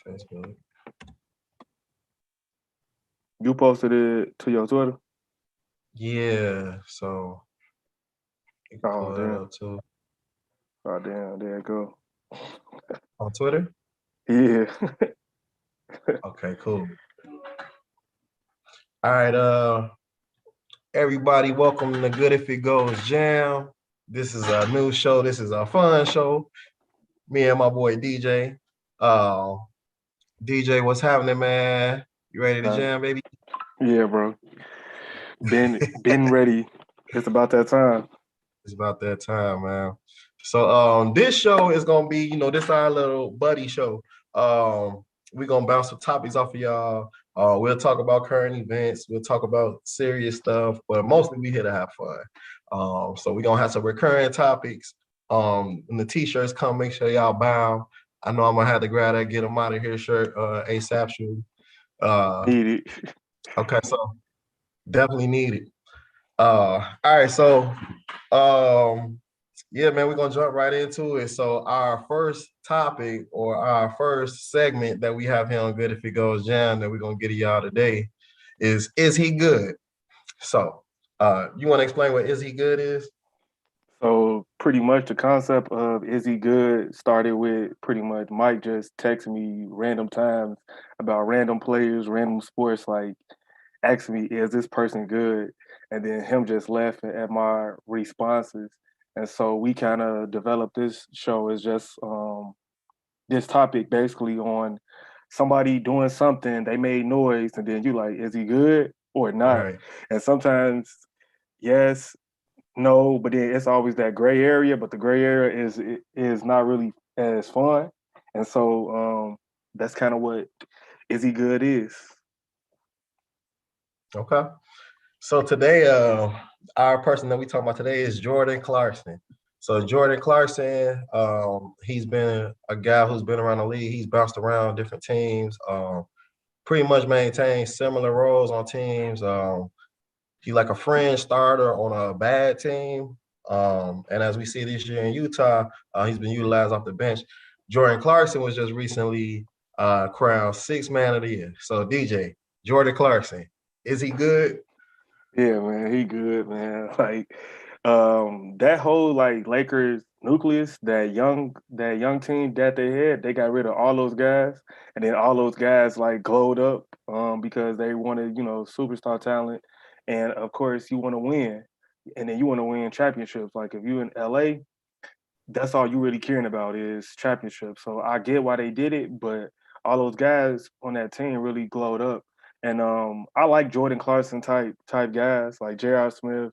Facebook. You posted it to your Twitter? Yeah, so you can Oh pull that damn. up too. Oh damn, there it go. On Twitter? Yeah. Okay, cool. All right, everybody, welcome to Good If It Goes Jam. This is a new show. This is a fun show. Me and my boy DJ. Uh, DJ, what's happening, man? You ready to Uh, jam, baby? yeah, bro. Been ready. It's about that time. It's about that time, man. So this show is gonna be, this our little buddy show. We're gonna bounce some topics off of y'all. We'll talk about current events, we'll talk about serious stuff, but mostly we here to have fun. So we're gonna have some recurring topics. When the t-shirts come, make sure y'all bow. I know I'm gonna have to grab that get them out of here shirt ASAP shoe. Need it. Okay, so definitely need it. All right, so um, yeah, man, we're gonna jump right into it. So our first topic or our first segment that we have here on Good If It Goes Jam that we're gonna get to y'all today is he good? So you wanna explain what is he good is? So pretty much the concept of is he good started with pretty much Mike just texting me random times about random players, random sports, like asking me, is this person good? And then him just laughing at my responses. And so we kind of developed this show as just this topic basically on somebody doing something, they made noise, and then you like, is he good or not? Right. And sometimes yes, no, but then it's always that gray area. But the gray area is not really as fun, and so that's kind of what is he good is. Okay. So today, our person that we talking about today is Jordan Clarkson. So Jordan Clarkson, he's been a guy who's been around the league. He's bounced around different teams. Pretty much maintained similar roles on teams. He like a fringe starter on a bad team. And as we see this year in Utah, he's been utilized off the bench. Jordan Clarkson was just recently crowned sixth man of the year. So DJ, Jordan Clarkson, is he good? Yeah, man, he good, man. Like that whole like Lakers nucleus, that young team that they had, they got rid of all those guys, and then all those guys like glowed up because they wanted, superstar talent, and of course you want to win, and then you want to win championships. Like if you in LA, that's all you really caring about is championships. So I get why they did it, but all those guys on that team really glowed up. And I like Jordan Clarkson type guys like J.R. Smith,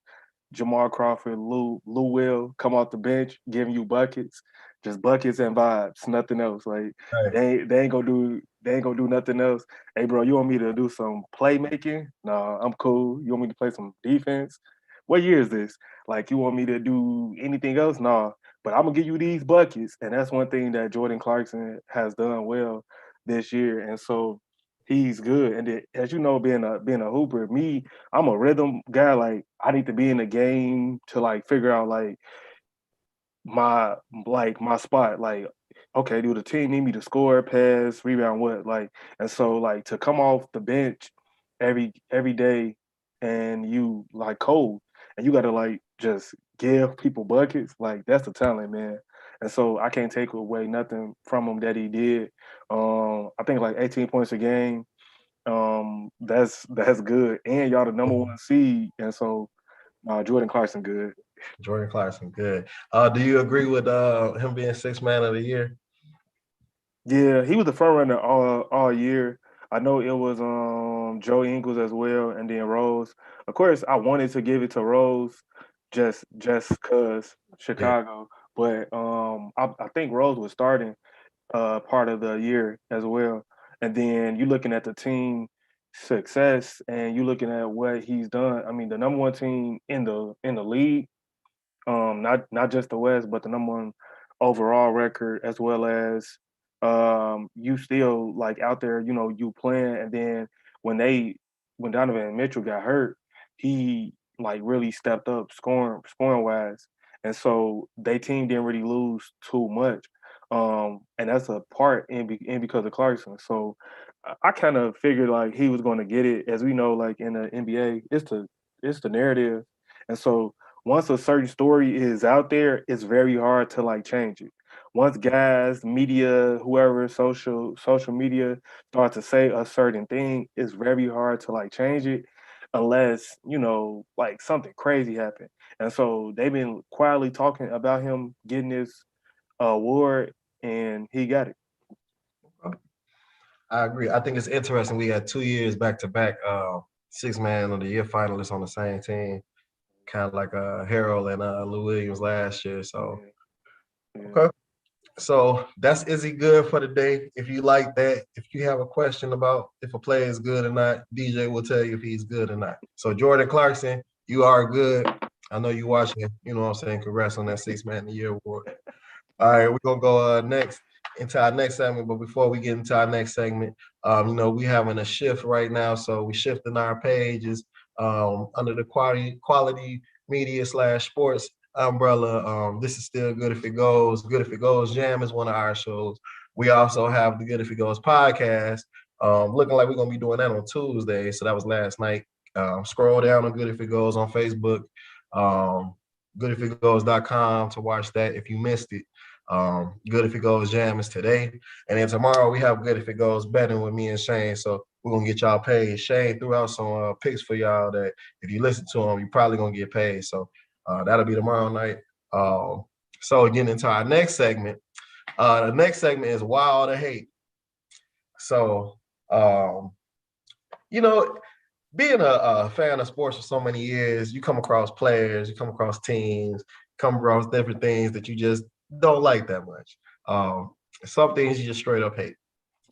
Jamal Crawford, Lou Will come off the bench giving you buckets, just buckets and vibes, nothing else. Like Right. they ain't gonna do nothing else. Hey bro, you want me to do some playmaking? No, I'm cool. You want me to play some defense? What year is this? Like you want me to do anything else? No, but I'm gonna give you these buckets, and that's one thing that Jordan Clarkson has done well this year, and so he's good. And then, as you know, being a hooper, me, I'm a rhythm guy. Like I need to be in the game to like figure out my my spot. Like, okay, do the team need me to score, pass, rebound, what? Like, and so like to come off the bench every day and you like cold and you gotta like just give people buckets, like that's the talent, man. And so I can't take away nothing from him that he did. I think like 18 points a game. That's good. And y'all the number one seed. And so Jordan Clarkson good. Jordan Clarkson, good. Do you agree with him being sixth man of the year? Yeah, he was the front runner all year. I know it was Joe Ingles as well, and then Rose. Of course, I wanted to give it to Rose, just cause Yeah. Chicago. But I think Rose was starting part of the year as well. And then you looking at the team success, and you looking at what he's done. I mean, the number one team in the league, not just the West, but the number one overall record, as well as you still like out there, you playing, and then when they when Donovan Mitchell got hurt, he like really stepped up scoring wise, and so they team didn't really lose too much. And that's a part in because of Clarkson. So I kind of figured like he was going to get it, as we know, like in the NBA, it's the narrative, and so once a certain story is out there, it's very hard to like change it. Once guys, media, whoever, social media start to say a certain thing, it's very hard to like change it unless like something crazy happened. And so they've been quietly talking about him getting this award, and he got it. I agree. I think it's interesting. We had 2 years back to back, six man of the year finalists on the same team, kind of like Harold and Lou Williams last year. So Yeah, yeah. okay. So that's Is He Good for the day. If you like that, if you have a question about if a player is good or not, DJ will tell you if he's good or not. So Jordan Clarkson, you are good. I know you watching, you know what I'm saying? Congrats on that six man of the year award. All right, we're gonna go next into our next segment. But before we get into our next segment, we having a shift right now, so we shifting our pages under the quality media slash sports umbrella. This is still Good If It Goes. Good If It Goes Jam is one of our shows. We also have the Good If It Goes podcast. Looking like we're gonna be doing that on Tuesday. So that was last night. Scroll down on Good If It Goes on Facebook. Um, goodifitgoes.com to watch that if you missed it. Good If It Goes Jam is today. And then tomorrow we have Good If It Goes Betting with me and Shane. So we're going to get y'all paid. Shane threw out some picks for y'all that if you listen to them, you're probably going to get paid. So that'll be tomorrow night. So getting into our next segment. The next segment is Why All the Hate. So, um, you know, being a fan of sports for so many years, you come across players, you come across teams, come across different things that you just don't like that much. Um, some things you just straight up hate.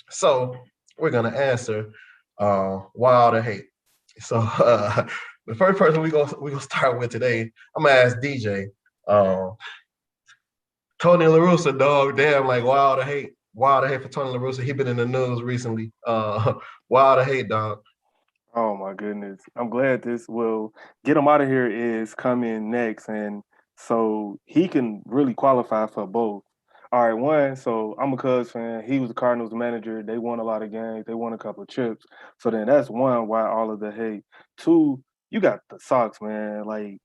So we're gonna answer why all the hate. So the first person we gonna start with today, I'm gonna ask DJ. Um, Tony La Russa, dog, damn, like why all the hate? Why all the hate for Tony La Russa? He been in the news recently. Why all the hate, dog? Oh my goodness. I'm glad this will get him out of here is coming next. And so he can really qualify for both. All right, one, so I'm a Cubs fan. He was the Cardinals manager. They won a lot of games. They won a couple of chips. So then that's one, why all of the hate. Two, you got the Sox, man. Like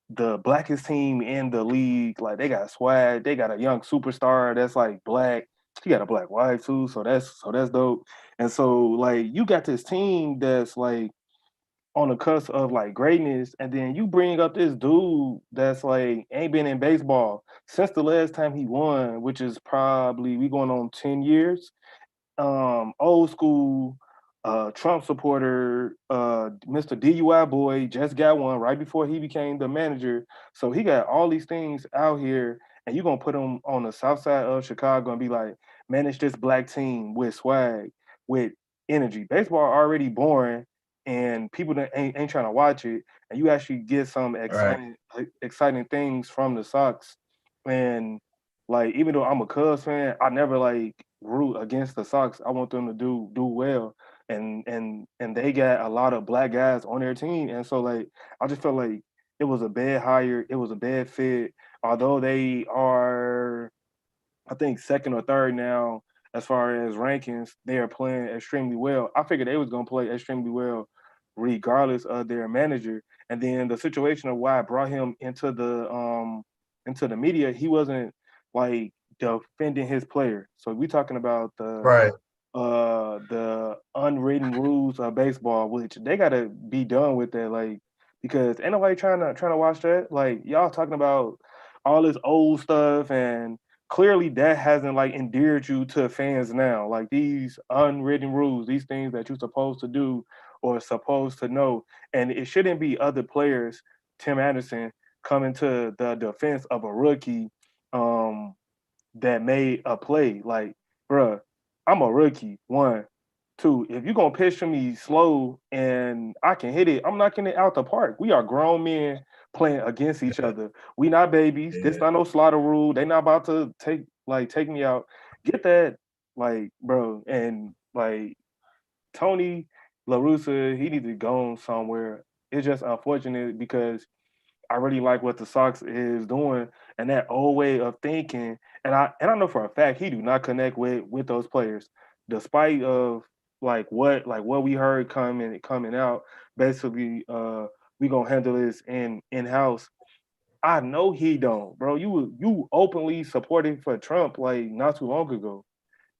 the blackest team in the league. Like they got swag. They got a young superstar that's like black. She got a black wife too, so that's dope. And so like you got this team that's like on the cusp of like greatness, and then you bring up this dude that's like ain't been in baseball since the last time he won, which is probably we going on 10 years. Old school, Trump supporter, Mr. DUI boy just got one right before he became the manager. So he got all these things out here, and you're gonna put him on the south side of Chicago and be like, manage this black team with swag, with energy. Baseball already boring, and people that ain't trying to watch it, and you actually get some All right. exciting things from the Sox. And like even though I'm a Cubs fan, I never like root against the Sox. I want them to do well, and they got a lot of black guys on their team, and so like I just felt like it was a bad hire, it was a bad fit. Although they are, I think second or third now as far as rankings, they are playing extremely well. I figured they was gonna play extremely well regardless of their manager. And then the situation of why I brought him into the media, he wasn't like defending his player. So we talking about Right. the unwritten rules of baseball, which they gotta be done with that, like because ain't nobody trying to watch that. Like y'all talking about all this old stuff, and clearly that hasn't like endeared you to fans now. Like these unwritten rules, these things that you're supposed to do or supposed to know, and it shouldn't be other players. Tim Anderson coming to the defense of a rookie um, that made a play. Like, bruh, I'm a rookie. One, two. If you're gonna pitch to me slow and I can hit it, I'm knocking it out the park. We are grown men playing against each other. We not babies. This Yeah. not no slaughter rule. They not about to take me out. Get that, like, bro, and like Tony La Russa, he needs to go somewhere. It's just unfortunate because I really like what the Sox is doing, and that old way of thinking. And I know for a fact he do not connect with those players, despite of what we heard coming out. Basically, we gonna handle this in house. I know he don't, bro. You openly supporting for Trump like not too long ago,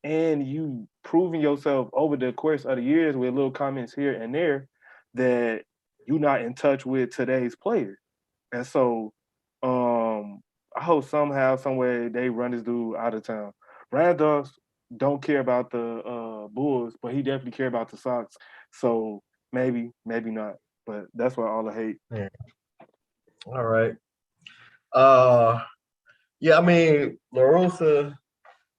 and you proving yourself over the course of the years with little comments here and there that you're not in touch with today's players. And so, I hope somehow, somewhere they run this dude out of town. Randolph don't care about the Bulls, but he definitely care about the Sox. So maybe not. But that's why all the hate. Yeah. All right. Uh, yeah. I mean, Larusa.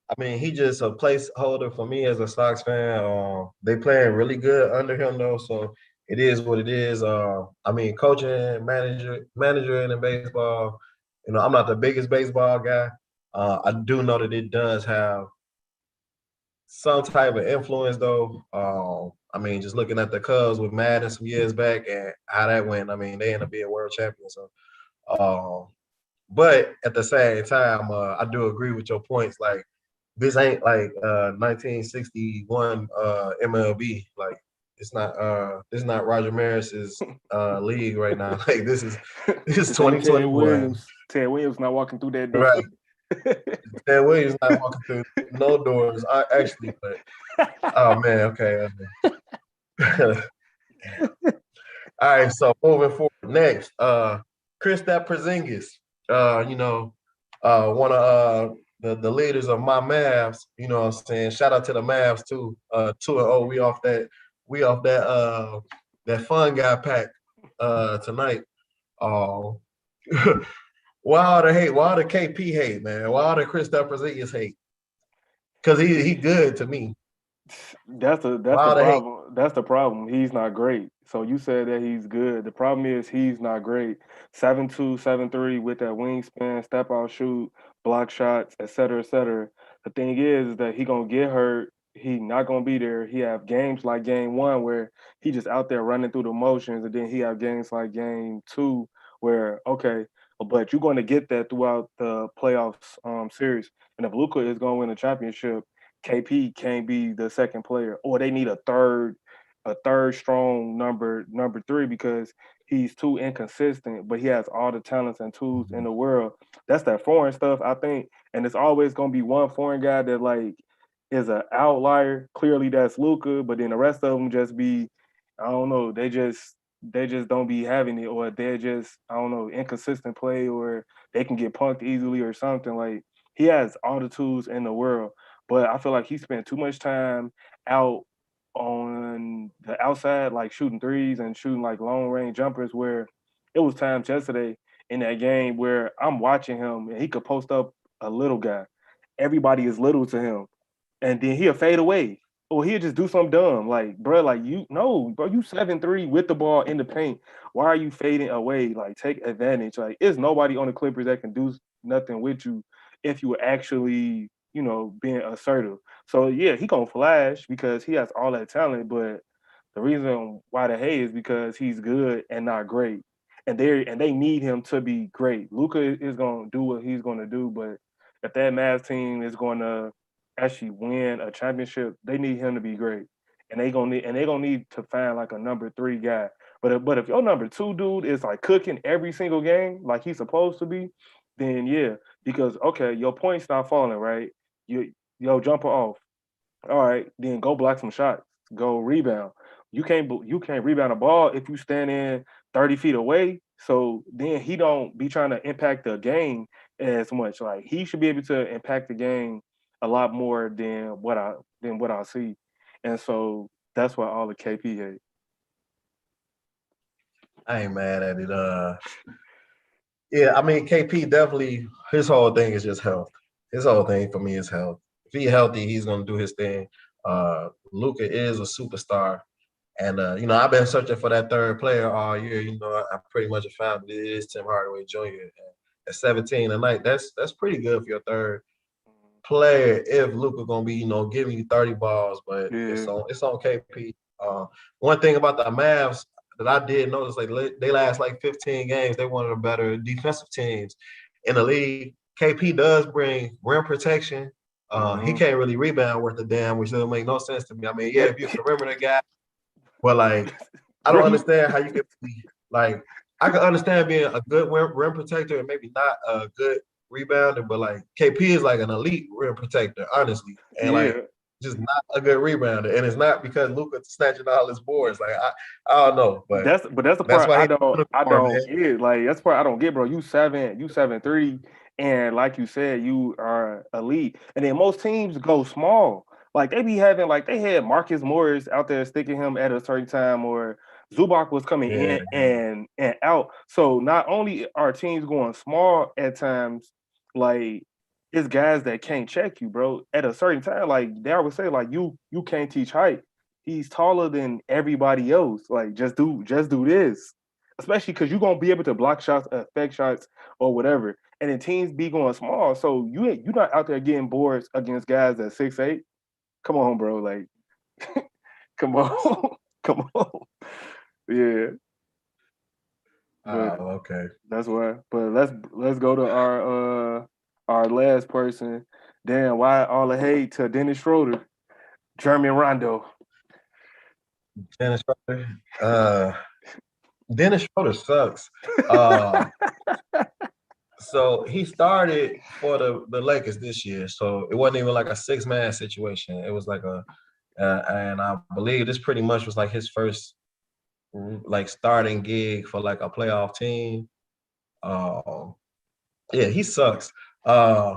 I mean, he just a placeholder for me as a Sox fan. They playing really good under him though, so it is what it is. I mean, coaching, manager in baseball. You know, I'm not the biggest baseball guy. I do know that it does have some type of influence though. I mean, just looking at the Cubs with Madden some years back and how that went. I mean, they ended up being world champions. So, um, but at the same time, I do agree with your points. Like this ain't like 1961 MLB. Like this is not Roger Maris's league right now. Like this is This ain't Ted 2021. Williams. Ted Williams not walking through that door. Right. Ted Williams not walking through no doors. I actually, but oh man, okay. All right, so moving forward. Next, Kristaps Porzingis. You know, one of the leaders of my Mavs. You know what I'm saying? Shout out to the Mavs too. 2-0. We off that that fun guy pack tonight. Uh, why all the hate? Why all the KP hate, man? Why all the Kristaps Porzingis hate? Because he good to me. That's Why the all the hate? problem. That's the problem. He's not great. So you said that he's good. The problem is he's not great. 7'2", 7'3" with that wingspan, step out shoot, block shots, et cetera. The thing is that he gonna get hurt. He not gonna be there. He have games like game one where he just out there running through the motions, and then he have games like game two where okay, but you're gonna get that throughout the playoffs series. And if Luca is gonna win a championship, KP can't be the second player, or they need a third strong number three because he's too inconsistent, but he has all the talents and tools in the world. That's that foreign stuff, I think, and it's always gonna be one foreign guy that like is an outlier. Clearly, that's Luca, but then the rest of them just be, I don't know, they just don't be having it, or they're just I don't know inconsistent play, or they can get punked easily or something. Like he has all the tools in the world, but I feel like he spent too much time out on the outside, like shooting threes and shooting like long range jumpers, where it was times yesterday in that game where I'm watching him and he could post up a little guy. Everybody is little to him. And then he'll fade away. Or he'll just do something dumb. Like, bro, like you no, bro, you 7'3" with the ball in the paint. Why are you fading away? Like, take advantage. Like, it's nobody on the Clippers that can do nothing with you if you were actually, being assertive. So yeah, he gonna flash because he has all that talent, but the reason why the hate is because he's good and not great. And they need him to be great. Luca is gonna do what he's gonna do, but if that Mavs team is gonna actually win a championship, they need him to be great. And they gonna need to find like a number three guy. But if your number two dude is like cooking every single game like he's supposed to be, then yeah, because okay, your points not falling, right? Yo jumper off. All right, then go block some shots. Go rebound. You can't rebound a ball if you stand in 30 feet away. So then he don't be trying to impact the game as much. Like he should be able to impact the game a lot more than what I see. And so that's why all the KP hate. I ain't mad at it. Yeah, I mean KP definitely his whole thing is just health. His whole thing for me is health. If he's healthy, he's gonna do his thing. Luca is a superstar. And you know, I've been searching for that third player all year. You know, I pretty much found it is Tim Hardaway Jr. And at 17 tonight, that's pretty good for your third player if Luca gonna be, you know, giving you 30 balls, but Yeah. it's on KP. One thing about the Mavs that I did notice, like they last like 15 games, they one of the better defensive teams. in the league. KP does bring rim protection. He can't really rebound worth a damn, which doesn't make no sense to me. I mean, yeah, if you're a perimeter guy, but like, I don't Bro, understand how you can be like. I can understand being a good rim protector and maybe not a good rebounder, but like KP is like an elite rim protector, honestly, and like yeah. just not a good rebounder. And it's not because Luka snatching all his boards. Like I don't know, but That's the that's part why he's a I unicorn, don't man. get. Like that's the part I don't get, bro. You 7'3", and like you said, you are elite. And then most teams go small. Like they be having like they had Marcus Morris out there sticking him at a certain time, or Zubac was coming Yeah, in and out. So not only are teams going small at times, like it's guys that can't check you, bro. At a certain time, like they always say, like you can't teach height. He's taller than everybody else. Like just do this. Especially because you're gonna be able to block shots, affect shots, or whatever. And then teams be going small. So you're not out there getting boards against guys at 6'8". Come on, bro. Like, come on. Come on. Yeah. But okay. that's why. But let's go to our last person. Damn, why all the hate to Dennis Schroeder, Jeremy Rondo. Dennis Schroeder. Dennis Schroeder sucks. Uh, so he started for the Lakers this year. So it wasn't even like a 6-man situation. It was like and I believe this pretty much was like his first like starting gig for like a playoff team. Uh, yeah, he sucks. Uh,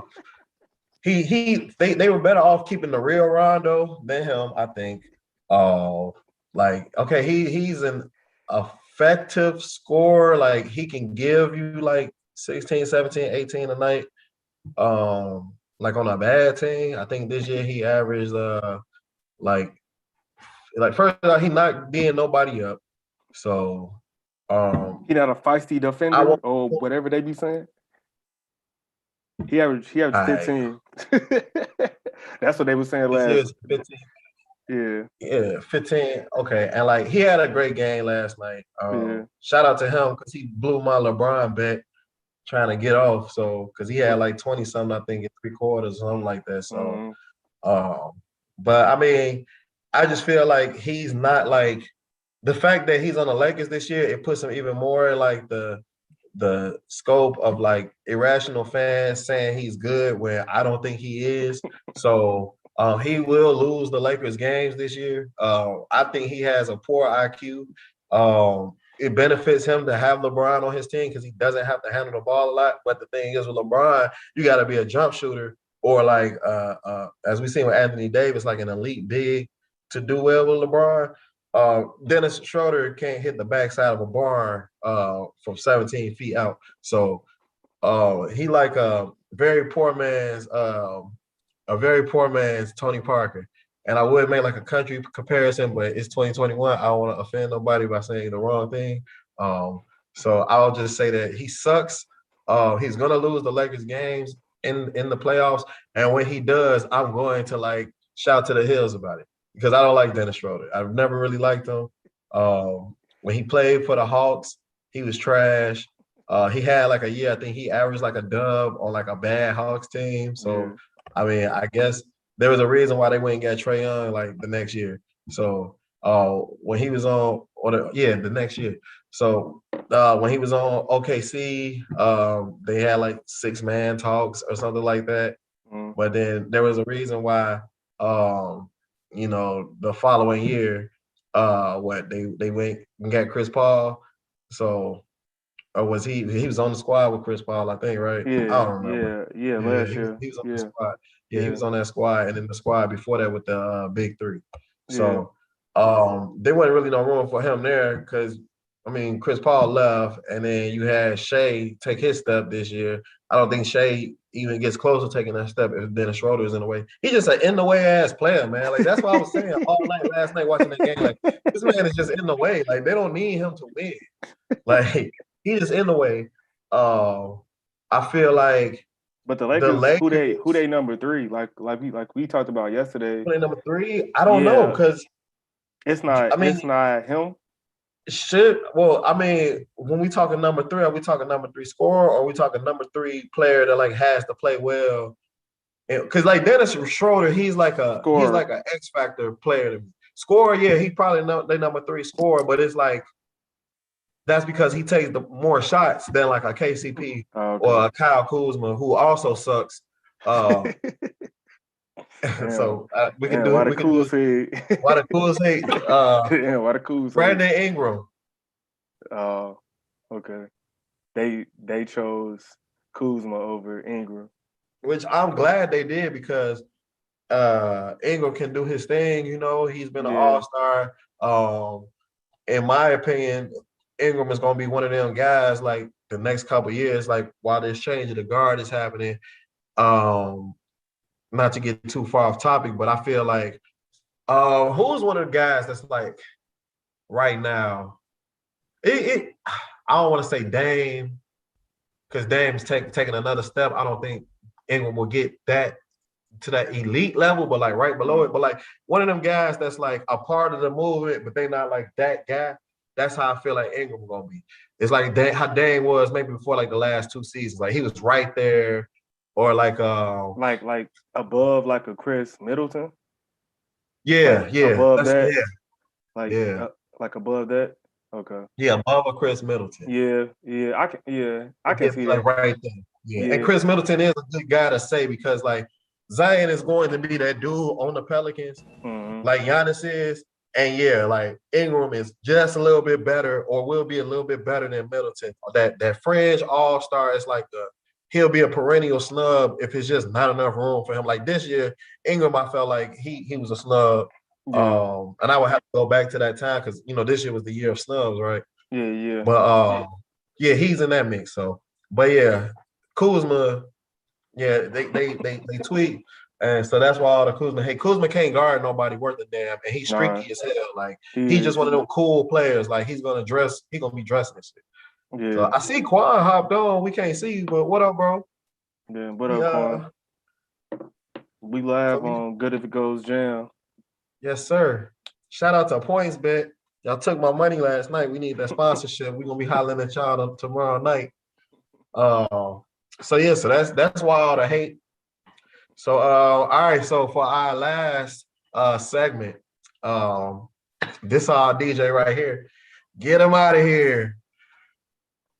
they were better off keeping the real Rondo than him, I think. Uh, like okay, he's an effective scorer. Like he can give you like 16, 17, 18 a night. Like on a bad team, I think this year he averaged like first of all, he not being nobody up. So He not a feisty I defender won't or whatever they be saying. He averaged I 15. That's what they were saying this last. year's 15. Yeah, Yeah, 15. Okay. And like he had a great game last night. yeah, Shout out to him because he blew my LeBron bet trying to get off. So because he had like 20 something, I think, in 3 quarters, something like that. So mm, um, but I mean, I just feel like he's not like the fact that he's on the Lakers this year, it puts him even more in like the scope of like irrational fans saying he's good when I don't think he is. So he will lose the Lakers games this year. I think he has a poor IQ. It benefits him to have LeBron on his team because he doesn't have to handle the ball a lot. But the thing is with LeBron, you got to be a jump shooter or like as we seen with Anthony Davis, like an elite big to do well with LeBron. Dennis Schroeder can't hit the backside of a barn from 17 feet out. So he like a very poor man's Tony Parker. And I would make like a country comparison, but it's 2021. I don't want to offend nobody by saying the wrong thing. Um, so I'll just say that he sucks. He's gonna lose the Lakers games in the playoffs, and when he does, I'm going to like shout to the hills about it because I don't like Dennis Schroeder. I've never really liked him. When he played for the Hawks, he was trash. He had like a year, I think he averaged like a dub on like a bad Hawks team. yeah, So I mean, I guess there was a reason why they went and got Trae Young like the next year. So when he was on the next year. So when he was on OKC, they had like 6-man talks or something like that. mm, But then there was a reason why the following year, what they went and got Chris Paul. So or was he was on the squad with Chris Paul, I think, right? I yeah, don't remember. yeah. Yeah, Last year, he was on the yeah, squad. Yeah, he yeah, was on that squad, and then the squad before that with the big three. yeah, So there wasn't really no room for him there because I mean Chris Paul left, and then you had Shea take his step this year. I don't think Shea even gets close to taking that step if Dennis Schroeder is in the way. He's just an in the way ass player, man. Like that's what I was saying all night last night watching the game. Like this man is just in the way. Like they don't need him to win. Like he just in the way. Uh, I feel like But the the Lakers, who they Lakers number three? Like we talked about yesterday. play number 3. I don't know Yeah, because it's I not mean it's not him. I mean, when we talking number three, are we talking number three scorer, or are we talking number three player that like has to play well? Because like Dennis Schroeder, he's Scorer. like an X factor player to me. Scorer, yeah, he probably they number three scorer, but it's like that's because he takes the more shots than like a KCP Oh, or okay. a Kyle Kuzma, who also sucks. Uh, Damn. so we can Damn, do why it. the We can do cool it. say Why the cool say Damn, why the cool say Brandon Ingram, Oh, okay. They chose Kuzma over Ingram. which I'm glad they did because Ingram can do his thing. You know, he's been an Yeah. all-star. In my opinion, Ingram is going to be one of them guys like the next couple of years, like while this change of the guard is happening. Um, Not to get too far off topic, but I feel like who's one of the guys that's like right now? I don't want to say Dame because Dame's taking another step. I don't think Ingram will get that to that elite level, but like right below it. But like one of them guys that's like a part of the movement, but they not like that guy. That's how I feel like Ingram gonna be. It's like how Dame was maybe before like the last two seasons. Like he was right there, or like Like above like a Chris Middleton, like yeah, yeah, above that's that, yeah, like yeah, like above that. Okay. yeah, above a Chris Middleton. Yeah, I can Yeah, see like that. right there. Yeah, and Yeah. Chris Middleton is a good guy to say because like Zion is going to be that dude on the Pelicans, Mm-hmm. like Giannis is. And yeah, like Ingram is just a little bit better, or will be a little bit better than Middleton. That fringe all star is like he'll be a perennial snub if it's just not enough room for him. Like this year, Ingram, I felt like he was a snub. Yeah. And I would have to go back to that time because this year was the year of snubs, right? Yeah. But yeah, he's in that mix. So, but yeah, Kuzma, yeah, they tweet, and so that's why all the Kuzma. Hey, Kuzma can't guard nobody worth a damn, and he's Nah, streaky as hell. Like he he's just is. one of them cool players. Like he's gonna be dressing and shit. So Yeah. I see Quan hopped on. We can't see you, but what up, bro? Yeah. What We up, Quan? We so live we on Good If It Goes Jam. yes, sir. Shout out to Points Bet. Y'all took my money last night. We need that sponsorship. We're gonna be hollering at y'all tomorrow night. Uh, so yeah, so that's why all the hate. So all right, so for our last segment, this our DJ right here. Get him out of here.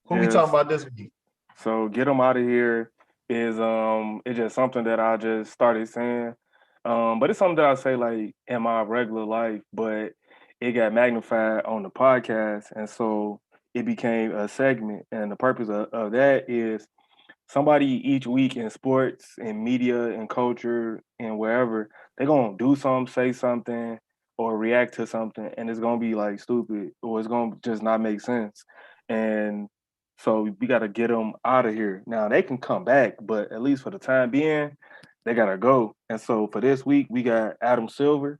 Who we talking Yes. about this week? So get them out of here is it's just something that I just started saying. But it's something that I say like in my regular life, but it got magnified on the podcast, and so it became a segment. And the purpose of that is somebody each week in sports and media and culture and wherever, they're gonna do something, say something, or react to something, and it's gonna be like stupid or it's gonna just not make sense. And so we gotta get them out of here. Now they can come back, but at least for the time being, they gotta go. And so for this week, we got Adam Silver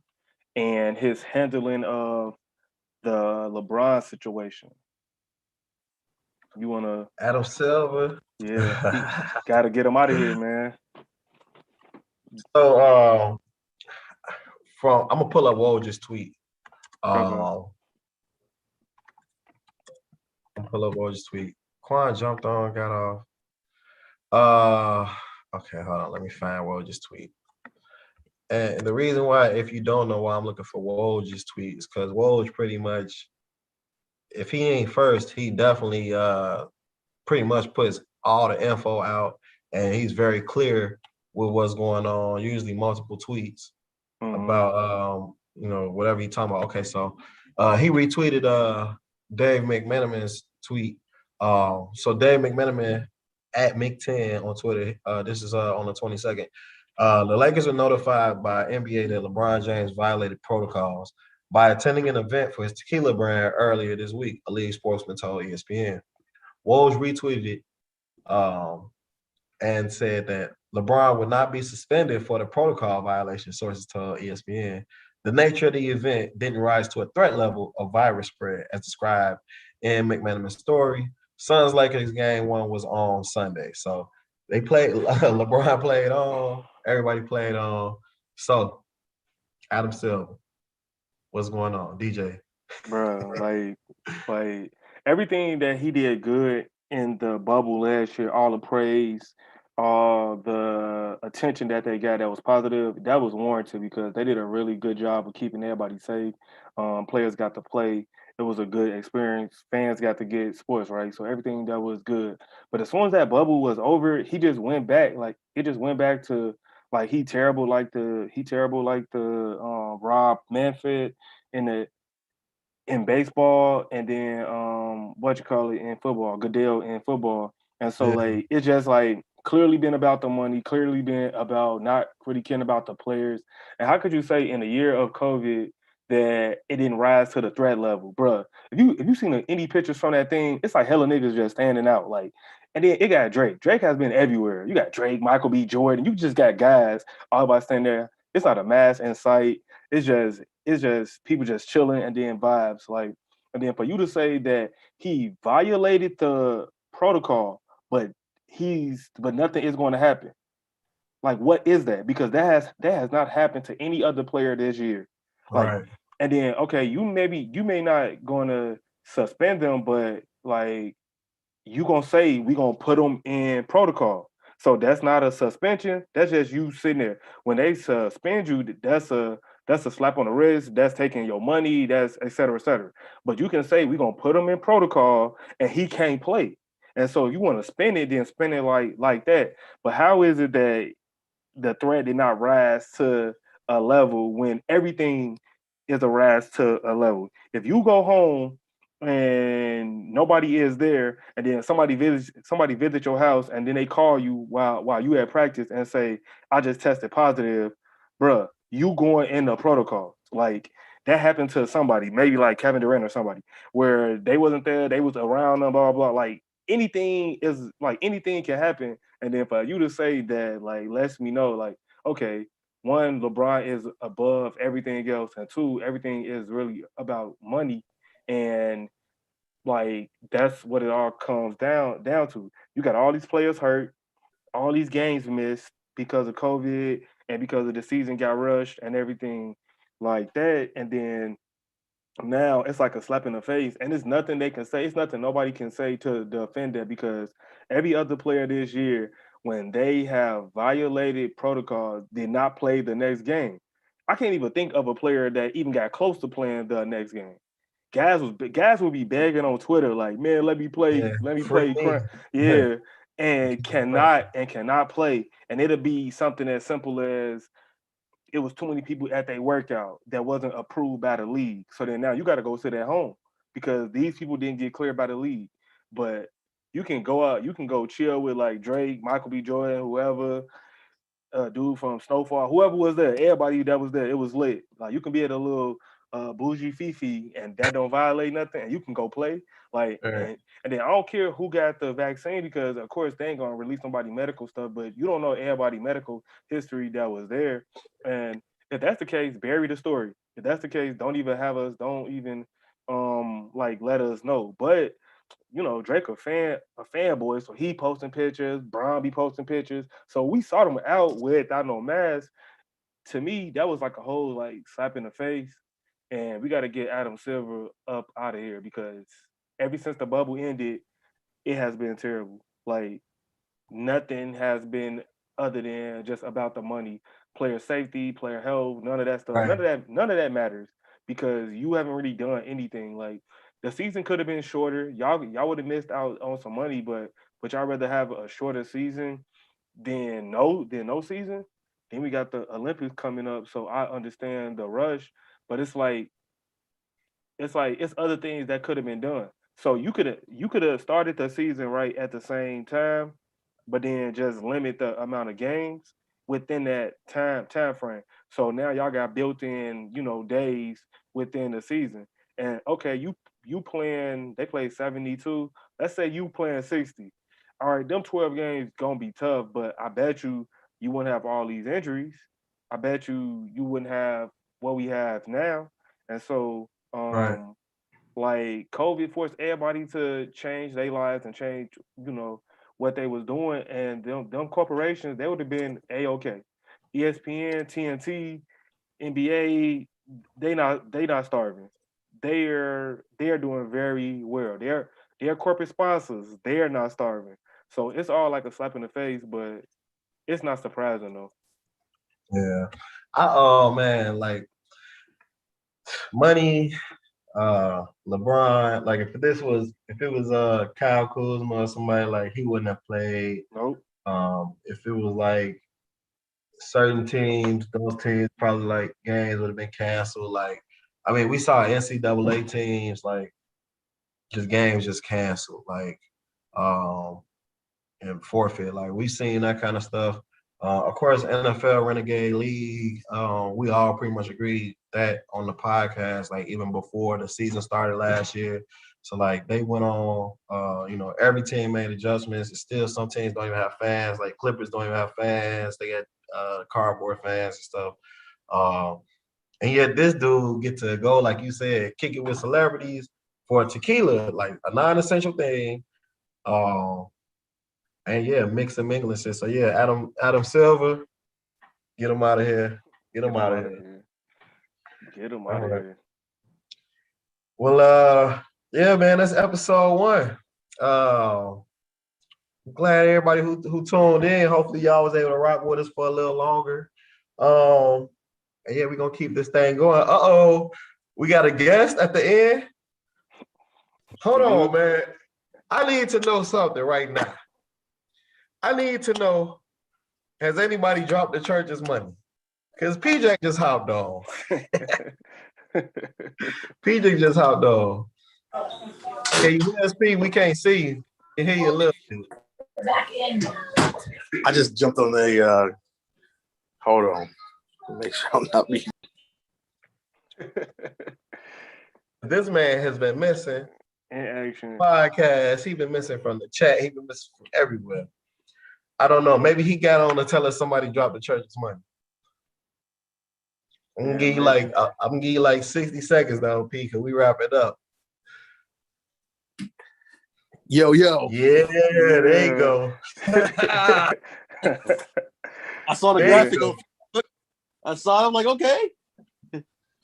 and his handling of the LeBron situation. You wanna, Adam Silver. yeah, he gotta get him out of here, man. So I'm gonna pull up Woj's tweet. Okay. I'm gonna pull up Woj's tweet. Quan jumped on, got off. Okay, hold on. Let me find Woj's tweet. And the reason why, if you don't know why I'm looking for Woj's tweet, is because Woj pretty much, if he ain't first, he definitely pretty much puts all the info out, and he's very clear with what's going on. Usually multiple tweets Mm-hmm. about whatever he talking about. Okay, so he retweeted Dave McMenamin's tweet. So Dave McMenamin at Mick10 on Twitter. This is on the 22nd. The Lakers are notified by NBA that LeBron James violated protocols by attending an event for his tequila brand earlier this week, a league spokesman told ESPN. Woj retweeted it and said that LeBron would not be suspended for the protocol violation, sources told ESPN. The nature of the event didn't rise to a threat level of virus spread, as described in McManaman's story. Suns Lakers game one was on Sunday. So they played, LeBron played on, everybody played on. So, Adam Silver, what's going on? DJ. bro. Like everything that he did good in the bubble last year, all the praise, all the attention that they got that was positive, that was warranted because they did a really good job of keeping everybody safe. Players got to play. It was a good experience. Fans got to get sports right, so everything that was good. But as soon as that bubble was over, he just went back. Like it just went back to like he terrible like the Rob Manfred in the in baseball and then what you call it in football, Goodell in football. And so Yeah, like it's just like clearly been about the money, clearly been about not really caring about the players. And how could you say in a year of COVID that it didn't rise to the threat level, bruh? If you seen any pictures from that thing, it's like hella niggas just standing out. Like, and then it got Drake. Drake has been everywhere. You got Drake, Michael B. Jordan. You just got guys all about standing there. It's not a mass in sight. It's just people just chilling and then vibes like and then for you to say that he violated the protocol, but but nothing is going to happen. Like what is that? Because that has not happened to any other player this year. Like right. and then okay, you may not going to suspend them, but like you gonna say we gonna put them in protocol. So that's not a suspension. That's just you sitting there. When they suspend you, that's a slap on the wrist. That's taking your money. That's et cetera, et cetera. But you can say we gonna put him in protocol, and he can't play. And so you want to spin it, then spin it like that. But how is it that the threat did not rise to a level when everything is a rise to a level. If you go home and nobody is there, and then somebody visits your house, and then they call you while you at practice and say, "I just tested positive," bruh, you going in the protocol like. That happened to somebody, maybe like Kevin Durant or somebody, where they wasn't there, they was around them, blah blah blah. Like anything can happen, and then for you to say that, like, lets me know, like, okay, one, LeBron is above everything else, and two, everything is really about money, and like that's what it all comes down to. You got all these players hurt, all these games missed because of COVID and because of the season got rushed and everything like that, and then now it's like a slap in the face, and it's nothing they can say. It's nothing nobody can say to defend that because every other player this year, when they have violated protocols, did not play the next game. I can't even think of a player that even got close to playing the next game. Guys would be begging on Twitter like, "Man, Yeah. let me Free play, me. Yeah. yeah," and Can't play. cannot play, and it'll be something as simple as it was too many people at their workout that wasn't approved by the league. So then now you got to go sit at home because these people didn't get cleared by the league. But you can go out, you can go chill with like Drake, Michael B. Jordan, whoever, dude from Snowfall, whoever was there, everybody that was there, it was lit. Like you can be at a little bougie fifi and that don't violate nothing, and you can go play. Like Right. and then I don't care who got the vaccine because of course they ain't gonna release nobody medical stuff, but you don't know everybody medical history that was there. And if that's the case, bury the story. If that's the case, don't even have us, don't even like let us know. But Drake a fanboy, so he posting pictures, Brown be posting pictures. So we saw them out without no mask. To me, that was like a whole like slap in the face. And we gotta get Adam Silver up out of here because ever since the bubble ended, it has been terrible. Like nothing has been other than just about the money, player safety, player health, none of that stuff. Right. None of that matters because you haven't really done anything. Like the season could have been shorter. Y'all would have missed out on some money, but y'all rather have a shorter season than no season. Then we got the Olympics coming up, so I understand the rush, but it's other things that could have been done. So you could have started the season right at the same time, but then just limit the amount of games within that time frame. So now y'all got built in, days within the season. And okay, you playing they play 72. Let's say you playing 60. All right, them 12 games gonna be tough, but I bet you wouldn't have all these injuries. I bet you wouldn't have what we have now. And so Right. like COVID forced everybody to change their lives and change, what they was doing, and them corporations they would have been a okay. ESPN, TNT, NBA, they not starving. they're doing very well. They're corporate sponsors. They're not starving. So it's all like a slap in the face, but it's not surprising though. Yeah. Oh man, like money, LeBron, like if it was Kyle Kuzma or somebody, like he wouldn't have played. Nope. If it was like certain teams, those teams probably like games would have been canceled. Like, I mean, we saw NCAA teams like just games just canceled, like and forfeit. Like we've seen that kind of stuff. Of course, NFL Renegade League. We all pretty much agreed that on the podcast, like even before the season started last year. So like they went on, every team made adjustments. It's still some teams don't even have fans. Like Clippers don't even have fans. They got cardboard fans and stuff. Um, and yet this dude get to go, like you said, kick it with celebrities for tequila, like a non-essential thing. Um, and yeah, mix and mingling shit. So yeah, Adam Silver, get him out of here. Get him Get them out of out of here. here. Get them All out of right. here. Well, yeah, man, that's episode 1. Uh, glad everybody who tuned in. Hopefully, y'all was able to rock with us for a little longer. And yeah, we're gonna keep this thing going. We got a guest at the end. Hold on, man. I need to know something right now. I need to know, has anybody dropped the church's money? Because PJ just hopped on. PJ just hopped on. Can you hear us, P? We can't see you. Can hear you a little bit. I just jumped on the hold on. Make sure I'm not me. This man has been missing. In action. Podcast. He been missing from the chat. He been missing from everywhere. I don't know. Maybe he got on to tell us somebody dropped the church's money. I'm gonna give you like 60 seconds though, P, because we wrap it up. Yo. Yeah, there you go. I saw the There graphic. you I saw it. I'm like, okay.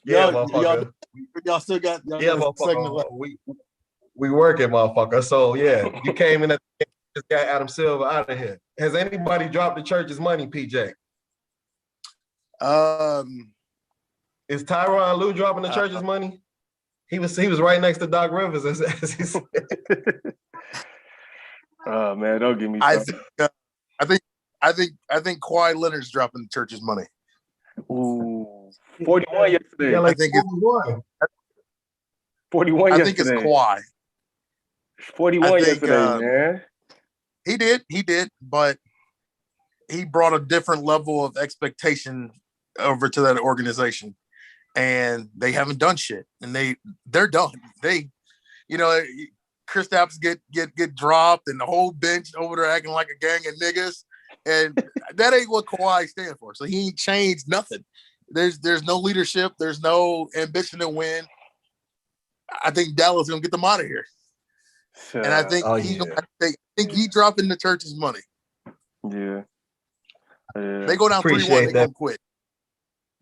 Yeah, motherfucker. Y'all still got Yeah, got a segment motherfucker. left. We working, motherfucker. So yeah, you came in at the end, just got Adam Silver out of here. Has anybody dropped the church's money, PJ? Is Tyronn Lue dropping the church's money? He was right next to Doc Rivers, as he said. Oh man, don't give me. I think Kawhi Leonard's dropping the church's money. Ooh, 41 yesterday. Yeah, like I think it's 41 I yesterday. think it's Kawhi. 41 yesterday, man. He did, but he brought a different level of expectation over to that organization, and they haven't done shit, and they're done. Kristaps get dropped, and the whole bench over there acting like a gang of niggas, and that ain't what Kawhi stands for. So he ain't changed nothing. There's no leadership. There's no ambition to win. I think Dallas is gonna get them out of here. And I think he dropping the church's money. Yeah. They go down 3-1, they gonna quit.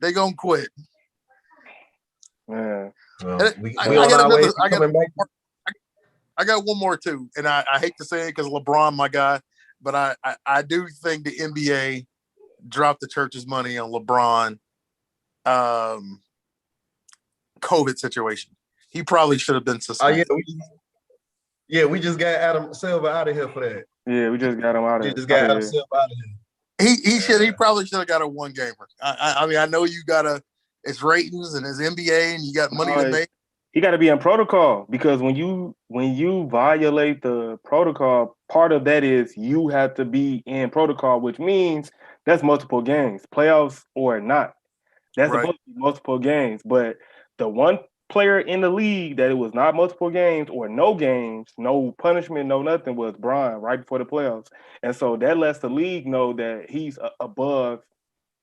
They gonna quit. Man. I got one more too, and I hate to say it because LeBron, my guy, but I do think the NBA dropped the church's money on LeBron COVID situation. He probably should have been suspended. We just got Adam Silver out of here for that. Yeah, we just got him out of here. You just got Adam Silver out of here. He probably should have got a one gamer. I mean, I know you got it's ratings and it's NBA and you got money to make. He got to be in protocol, because when you violate the protocol, part of that is you have to be in protocol, which means that's multiple games, playoffs or not. That's supposed to be multiple games. But the one player in the league that it was not multiple games or no games, no punishment, no nothing, was Bron right before the playoffs. And so that lets the league know that he's above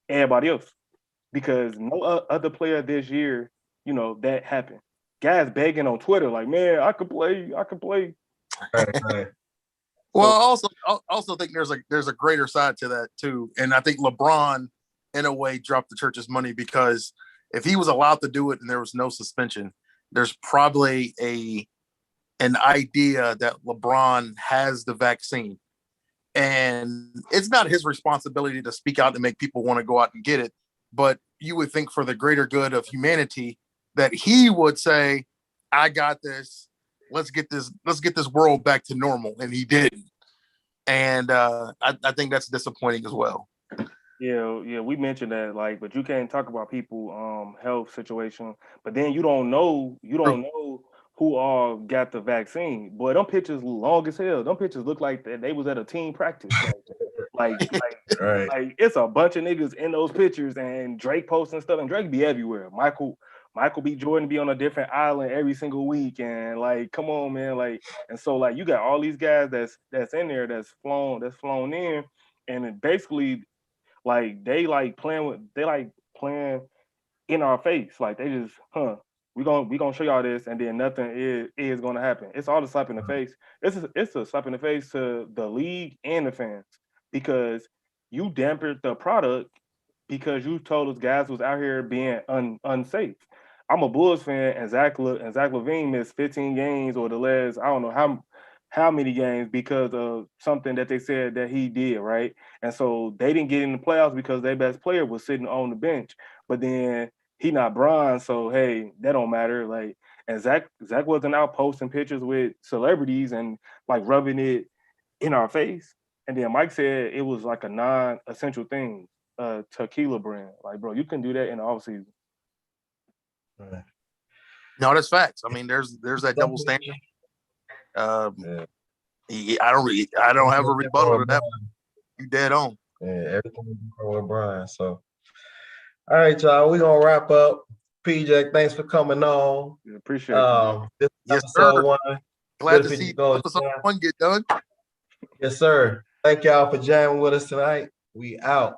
everybody else, because no other player this year, that happened. Guys begging on Twitter like, man, I could play. Right. Well, I also think there's a greater side to that too. And I think LeBron, in a way, dropped the church's money, because if he was allowed to do it and there was no suspension, there's probably an idea that LeBron has the vaccine. And it's not his responsibility to speak out and make people want to go out and get it. But you would think for the greater good of humanity that he would say, I got this. Let's get this world back to normal. And he didn't. And I think that's disappointing as well. Yeah, we mentioned that, like, but you can't talk about people health situation, but then you don't know who all got the vaccine. Boy, them pictures long as hell. Them pictures look like they was at a team practice. Right. Like it's a bunch of niggas in those pictures, and Drake posting stuff, and Drake be everywhere. Michael B. Jordan be on a different island every single week, and like, come on, man, like, and so like you got all these guys that's in there that's flown in, and it basically like they like playing in our face, like they just we gonna show y'all this, and then nothing is gonna happen. It's all a slap in the face. It's a slap in the face to the league and the fans because you dampened the product because you told us guys was out here being unsafe. I'm a Bulls fan, and Zach LaVine missed 15 games or the last I don't know how many games because of something that they said that he did, right? And so they didn't get in the playoffs because their best player was sitting on the bench. But then he not Bron, so hey, that don't matter. Like, and Zach wasn't out posting pictures with celebrities and like rubbing it in our face. And then Mike said it was like a non-essential thing, tequila brand. Like, bro, you can do that in the off season. Right. No, that's facts. I mean, there's that double standard. Yeah. I don't have a rebuttal to that. You dead on. Yeah, everything with Brian. So, all right, y'all, we're gonna wrap up. PJ, thanks for coming on. Yeah, appreciate it. This Yes, episode sir. one. Glad Good to for see you, Gold episode Jam. 1 get done. Yes, sir. Thank y'all for jamming with us tonight. We out.